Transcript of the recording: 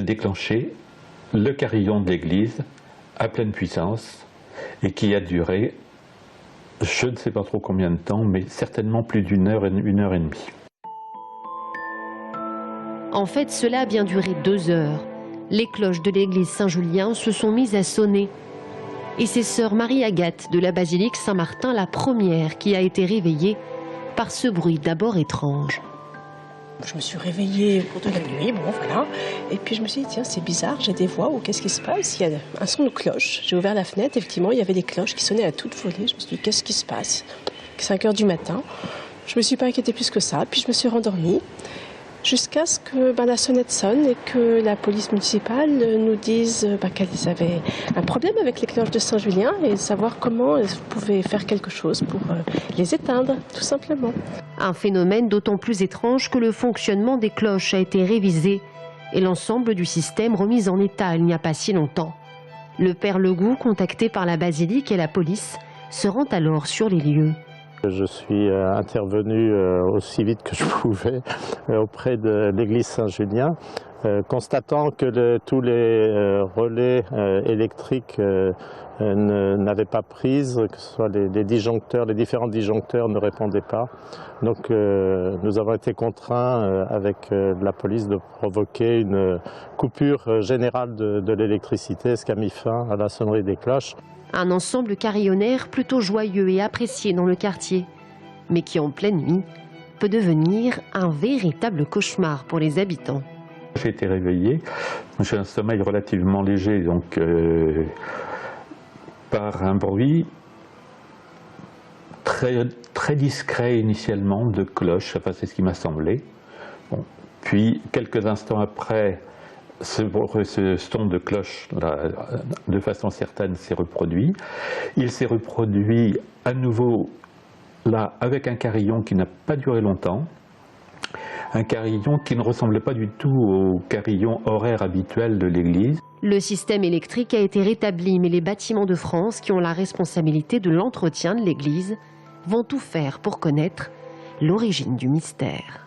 déclenché le carillon de l'église à pleine puissance et qui a duré, je ne sais pas trop combien de temps, mais certainement plus d'une heure et demie. En fait, cela a bien duré 2 heures. Les cloches de l'église Saint-Julien se sont mises à sonner. Et c'est sœur Marie-Agathe de la basilique Saint-Martin, la première, qui a été réveillée par ce bruit d'abord étrange. Je me suis réveillée au cours de la nuit, bon voilà, et puis je me suis dit, tiens, c'est bizarre, j'ai des voix, ou qu'est-ce qui se passe? Il y a un son de cloche. J'ai ouvert la fenêtre, effectivement, il y avait des cloches qui sonnaient à toute volée. Je me suis dit, qu'est-ce qui se passe? 5 heures du matin. Je me suis pas inquiétée plus que ça, puis je me suis rendormie. Jusqu'à ce que la sonnette sonne et que la police municipale nous dise qu'elles avaient un problème avec les cloches de Saint-Julien et savoir comment elles pouvaient faire quelque chose pour les éteindre, tout simplement. Un phénomène d'autant plus étrange que le fonctionnement des cloches a été révisé et l'ensemble du système remis en état il n'y a pas si longtemps. Le père Legout, contacté par la basilique et la police, se rend alors sur les lieux. Je suis intervenu aussi vite que je pouvais auprès de l'église Saint-Julien, constatant que tous les relais électriques n'avaient pas prise, que ce soit les disjoncteurs, les différents disjoncteurs ne répondaient pas. Donc nous avons été contraints avec la police de provoquer une coupure générale de l'électricité, ce qui a mis fin à la sonnerie des cloches. Un ensemble carillonnaire plutôt joyeux et apprécié dans le quartier, mais qui en pleine nuit peut devenir un véritable cauchemar pour les habitants. J'ai été réveillé, j'ai un sommeil relativement léger, donc par un bruit très discret initialement de cloche, enfin c'est ce qui m'a semblé. Bon. Puis quelques instants après, ce son de cloche, là, de façon certaine, s'est reproduit. Il s'est reproduit à nouveau, là, avec un carillon qui n'a pas duré longtemps. Un carillon qui ne ressemblait pas du tout au carillon horaire habituel de l'église. Le système électrique a été rétabli, mais les bâtiments de France, qui ont la responsabilité de l'entretien de l'église, vont tout faire pour connaître l'origine du mystère.